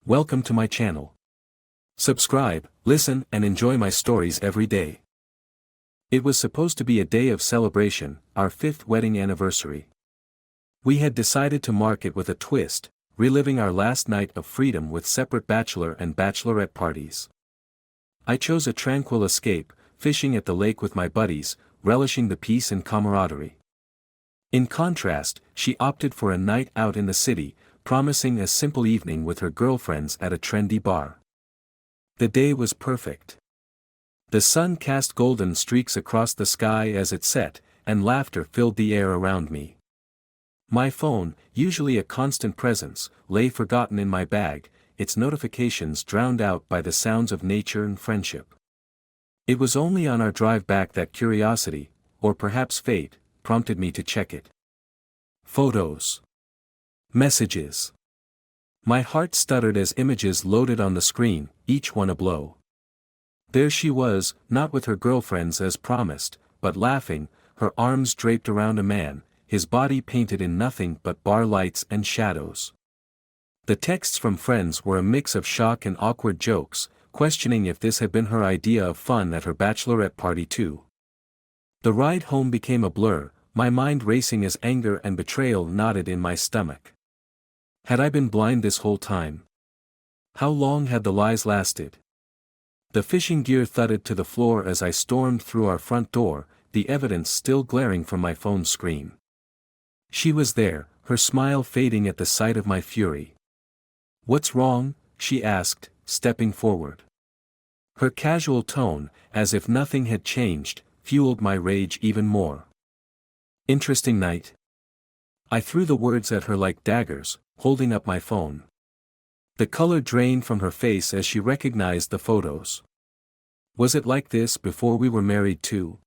Welcome to my channel. Subscribe, listen, and enjoy my stories every day. It was supposed to be a day of celebration, our 5th wedding anniversary. We had decided to mark it with a twist, reliving our last night of freedom with separate bachelor and bachelorette parties. I chose a tranquil escape, fishing at the lake with my buddies, relishing the peace and camaraderie. In contrast, she opted for a night out in the city, promising a simple evening with her girlfriends at a trendy bar. The day was perfect. The sun cast golden streaks across the sky as it set, and laughter filled the air around me. My phone, usually a constant presence, lay forgotten in my bag, its notifications drowned out by the sounds of nature and friendship. It was only on our drive back that curiosity, or perhaps fate, prompted me to check it. Photos. Messages. My heart stuttered as images loaded on the screen, each one a blow. There she was, not with her girlfriends as promised, but laughing, her arms draped around a man, his body painted in nothing but bar lights and shadows. The texts from friends were a mix of shock and awkward jokes, questioning if this had been her idea of fun at her bachelorette party too. The ride home became a blur, my mind racing as anger and betrayal knotted in my stomach. Had I been blind this whole time? How long had the lies lasted? The fishing gear thudded to the floor as I stormed through our front door, the evidence still glaring from my phone screen. She was there, her smile fading at the sight of my fury. "What's wrong?" she asked, stepping forward. Her casual tone, as if nothing had changed, fueled my rage even more. "Interesting night?" I threw the words at her like daggers, holding up my phone. The color drained from her face as she recognized the photos. "Was it like this before we were married too?"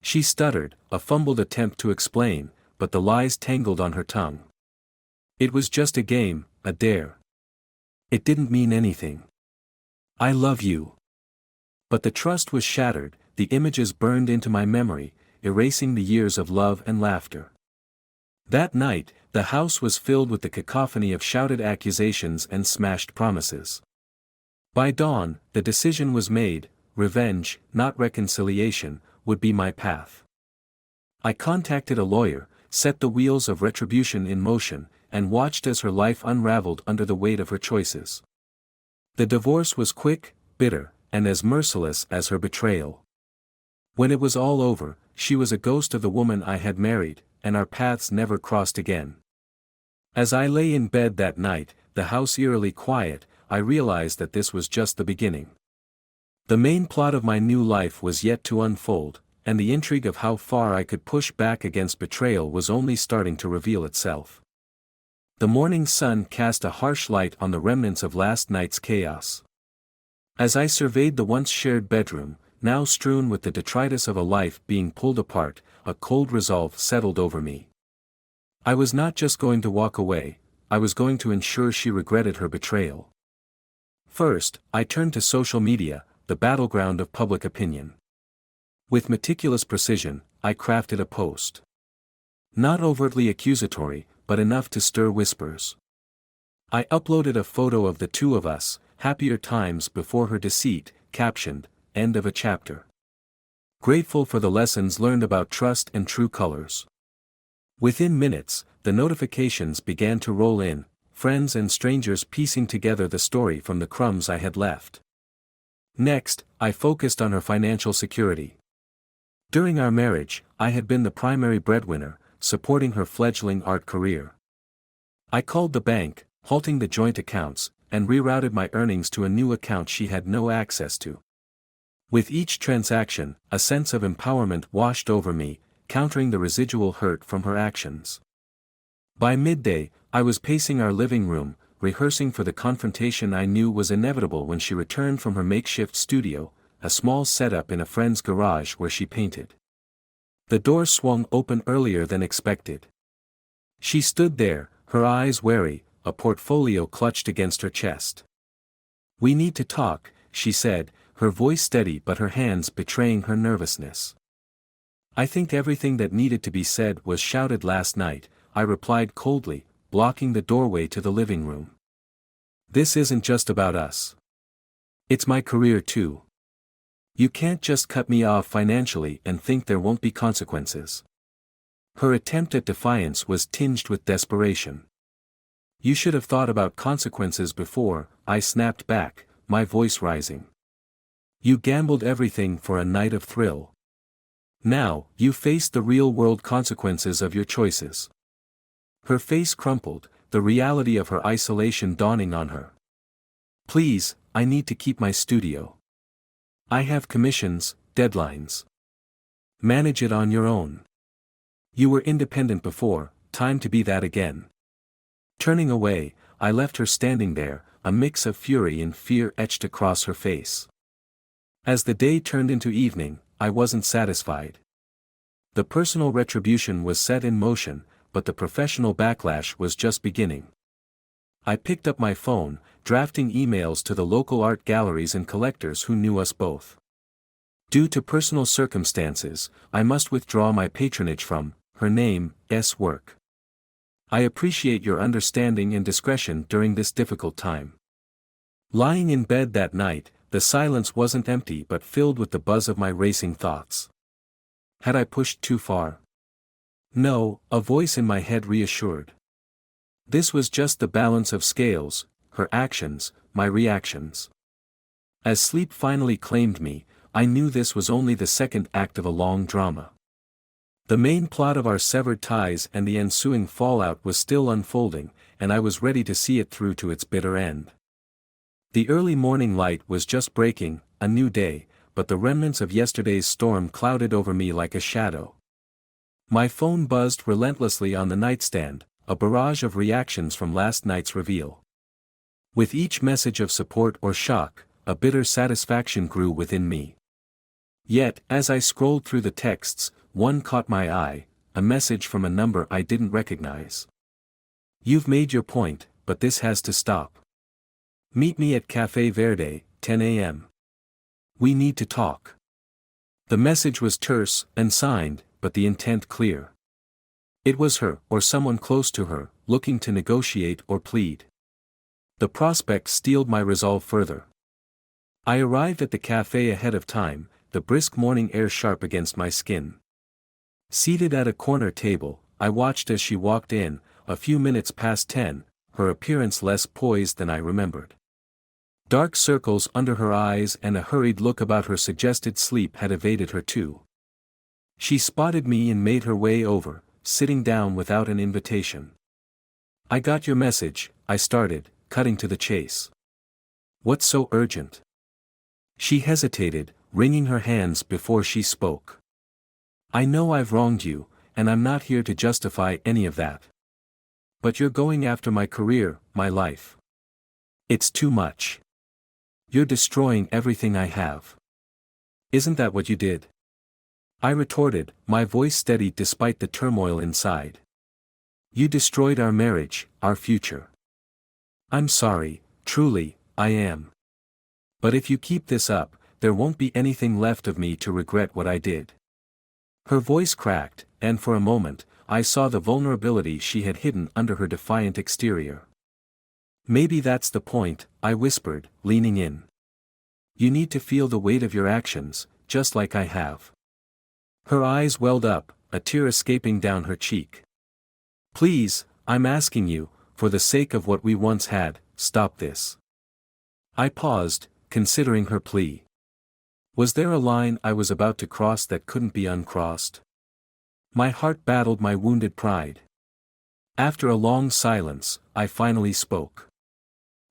She stuttered, a fumbled attempt to explain, but the lies tangled on her tongue. "It was just a game, a dare. It didn't mean anything. I love you." But the trust was shattered, the images burned into my memory, erasing the years of love and laughter. That night, the house was filled with the cacophony of shouted accusations and smashed promises. By dawn, the decision was made: revenge, not reconciliation, would be my path. I contacted a lawyer, set the wheels of retribution in motion, and watched as her life unraveled under the weight of her choices. The divorce was quick, bitter, and as merciless as her betrayal. When it was all over, she was a ghost of the woman I had married, and our paths never crossed again. As I lay in bed that night, the house eerily quiet, I realized that this was just the beginning. The main plot of my new life was yet to unfold, and the intrigue of how far I could push back against betrayal was only starting to reveal itself. The morning sun cast a harsh light on the remnants of last night's chaos. As I surveyed the once shared bedroom, now strewn with the detritus of a life being pulled apart, a cold resolve settled over me. I was not just going to walk away, I was going to ensure she regretted her betrayal. First, I turned to social media, the battleground of public opinion. With meticulous precision, I crafted a post. Not overtly accusatory, but enough to stir whispers. I uploaded a photo of the two of us, happier times before her deceit, captioned, "End of a chapter." Grateful for the lessons learned about trust and true colors. Within minutes, the notifications began to roll in, friends and strangers piecing together the story from the crumbs I had left. Next, I focused on her financial security. During our marriage, I had been the primary breadwinner, supporting her fledgling art career. I called the bank, halting the joint accounts, and rerouted my earnings to a new account she had no access to. With each transaction, a sense of empowerment washed over me, countering the residual hurt from her actions. By midday, I was pacing our living room, rehearsing for the confrontation I knew was inevitable when she returned from her makeshift studio, a small setup in a friend's garage where she painted. The door swung open earlier than expected. She stood there, her eyes wary, a portfolio clutched against her chest. "We need to talk," she said, her voice steady but her hands betraying her nervousness. "I think everything that needed to be said was shouted last night," I replied coldly, blocking the doorway to the living room. This isn't just about us. It's my career too. You can't just cut me off financially and think there won't be consequences. Her attempt at defiance was tinged with desperation. You should have thought about consequences before, I snapped back, my voice rising. You gambled everything for a night of thrill. Now, you face the real-world consequences of your choices. Her face crumpled, the reality of her isolation dawning on her. Please, I need to keep my studio. I have commissions, deadlines. Manage it on your own. You were independent before, time to be that again. Turning away, I left her standing there, a mix of fury and fear etched across her face. As the day turned into evening, I wasn't satisfied. The personal retribution was set in motion, but the professional backlash was just beginning. I picked up my phone, drafting emails to the local art galleries and collectors who knew us both. Due to personal circumstances, I must withdraw my patronage from her name's work. I appreciate your understanding and discretion during this difficult time. Lying in bed that night, the silence wasn't empty but filled with the buzz of my racing thoughts. Had I pushed too far? No, a voice in my head reassured. This was just the balance of scales, her actions, my reactions. As sleep finally claimed me, I knew this was only the second act of a long drama. The main plot of our severed ties and the ensuing fallout was still unfolding, and I was ready to see it through to its bitter end. The early morning light was just breaking, a new day, but the remnants of yesterday's storm clouded over me like a shadow. My phone buzzed relentlessly on the nightstand, a barrage of reactions from last night's reveal. With each message of support or shock, a bitter satisfaction grew within me. Yet, as I scrolled through the texts, one caught my eye, a message from a number I didn't recognize. You've made your point, but this has to stop. Meet me at Café Verde, 10 a.m. We need to talk. The message was terse and signed, but the intent clear. It was her, or someone close to her, looking to negotiate or plead. The prospect steeled my resolve further. I arrived at the cafe ahead of time, the brisk morning air sharp against my skin. Seated at a corner table, I watched as she walked in, a few minutes past 10, her appearance less poised than I remembered. Dark circles under her eyes and a hurried look about her suggested sleep had evaded her too. She spotted me and made her way over, sitting down without an invitation. I got your message, I started, cutting to the chase. What's so urgent? She hesitated, wringing her hands before she spoke. I know I've wronged you, and I'm not here to justify any of that. But you're going after my career, my life. It's too much. You're destroying everything I have. Isn't that what you did? I retorted, my voice steady despite the turmoil inside. You destroyed our marriage, our future. I'm sorry, truly, I am. But if you keep this up, there won't be anything left of me to regret what I did. Her voice cracked, and for a moment, I saw the vulnerability she had hidden under her defiant exterior. Maybe that's the point, I whispered, leaning in. You need to feel the weight of your actions, just like I have. Her eyes welled up, a tear escaping down her cheek. Please, I'm asking you, for the sake of what we once had, stop this. I paused, considering her plea. Was there a line I was about to cross that couldn't be uncrossed? My heart battled my wounded pride. After a long silence, I finally spoke.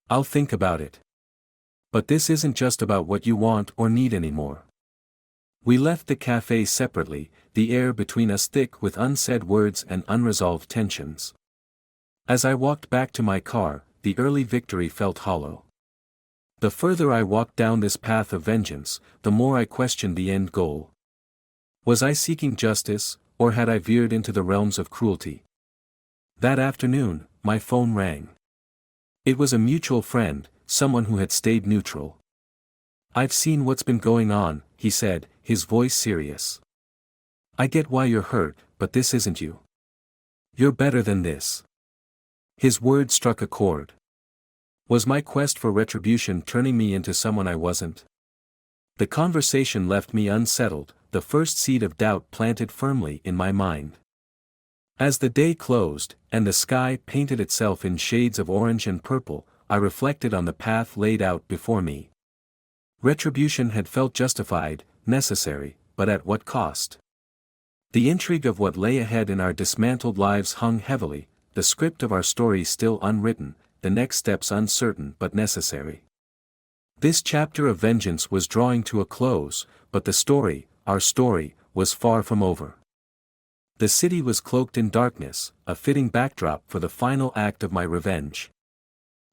I'll think about it. But this isn't just about what you want or need anymore. We left the cafe separately, the air between us thick with unsaid words and unresolved tensions. As I walked back to my car, the early victory felt hollow. The further I walked down this path of vengeance, the more I questioned the end goal. Was I seeking justice, or had I veered into the realms of cruelty? That afternoon, my phone rang. It was a mutual friend, someone who had stayed neutral. I've seen what's been going on, he said, his voice serious. I get why you're hurt, but this isn't you. You're better than this. His words struck a chord. Was my quest for retribution turning me into someone I wasn't? The conversation left me unsettled, the first seed of doubt planted firmly in my mind. As the day closed, and the sky painted itself in shades of orange and purple, I reflected on the path laid out before me. Retribution had felt justified, necessary, but at what cost? The intrigue of what lay ahead in our dismantled lives hung heavily, the script of our story still unwritten, the next steps uncertain but necessary. This chapter of vengeance was drawing to a close, but the story, our story, was far from over. The city was cloaked in darkness, a fitting backdrop for the final act of my revenge.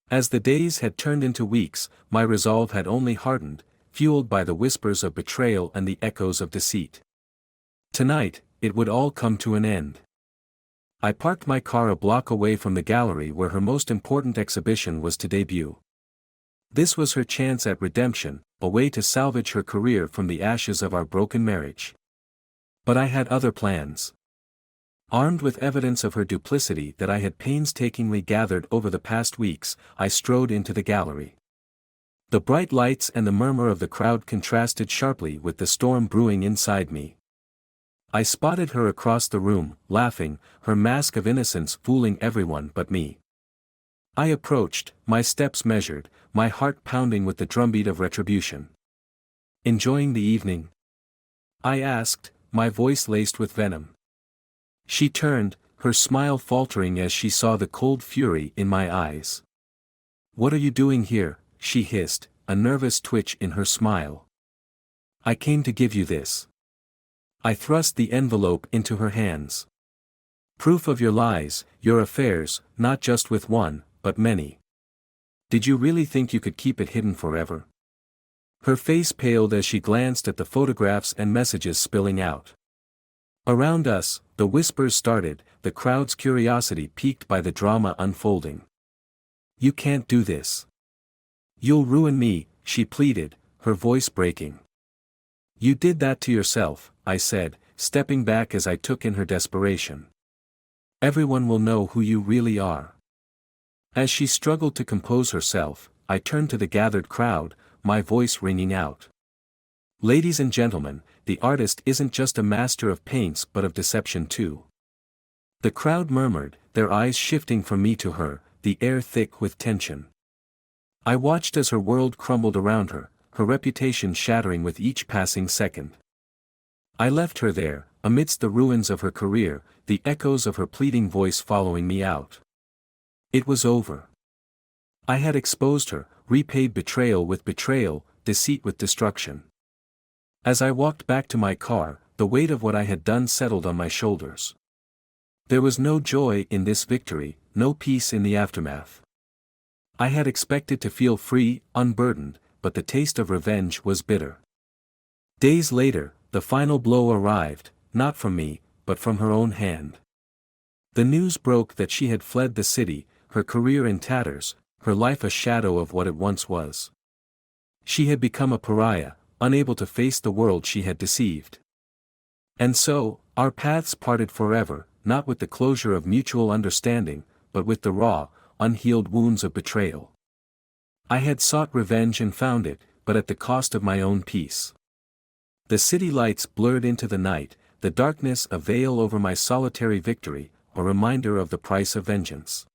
As the days had turned into weeks, my resolve had only hardened, fueled by the whispers of betrayal and the echoes of deceit. Tonight, it would all come to an end. I parked my car a block away from the gallery where her most important exhibition was to debut. This was her chance at redemption, a way to salvage her career from the ashes of our broken marriage. But I had other plans. Armed with evidence of her duplicity that I had painstakingly gathered over the past weeks, I strode into the gallery. The bright lights and the murmur of the crowd contrasted sharply with the storm brewing inside me. I spotted her across the room, laughing, her mask of innocence fooling everyone but me. I approached, my steps measured, my heart pounding with the drumbeat of retribution. "Enjoying the evening?" I asked, my voice laced with venom. She turned, her smile faltering as she saw the cold fury in my eyes. "What are you doing here?" she hissed, a nervous twitch in her smile. "I came to give you this." I thrust the envelope into her hands. "Proof of your lies, your affairs, not just with one, but many. Did you really think you could keep it hidden forever?" Her face paled as she glanced at the photographs and messages spilling out. Around us, the whispers started, the crowd's curiosity piqued by the drama unfolding. "You can't do this. You'll ruin me," she pleaded, her voice breaking. "You did that to yourself," I said, stepping back as I took in her desperation. "Everyone will know who you really are." As she struggled to compose herself, I turned to the gathered crowd, my voice ringing out. "Ladies and gentlemen, the artist isn't just a master of paints but of deception too." The crowd murmured, their eyes shifting from me to her, the air thick with tension. I watched as her world crumbled around her, her reputation shattering with each passing second. I left her there, amidst the ruins of her career, the echoes of her pleading voice following me out. It was over. I had exposed her, repaid betrayal with betrayal, deceit with destruction. As I walked back to my car, the weight of what I had done settled on my shoulders. There was no joy in this victory, no peace in the aftermath. I had expected to feel free, unburdened, but the taste of revenge was bitter. Days later, the final blow arrived, not from me, but from her own hand. The news broke that she had fled the city, her career in tatters, her life a shadow of what it once was. She had become a pariah, unable to face the world she had deceived. And so, our paths parted forever, not with the closure of mutual understanding, but with the raw, unhealed wounds of betrayal. I had sought revenge and found it, but at the cost of my own peace. The city lights blurred into the night, the darkness a veil over my solitary victory, a reminder of the price of vengeance.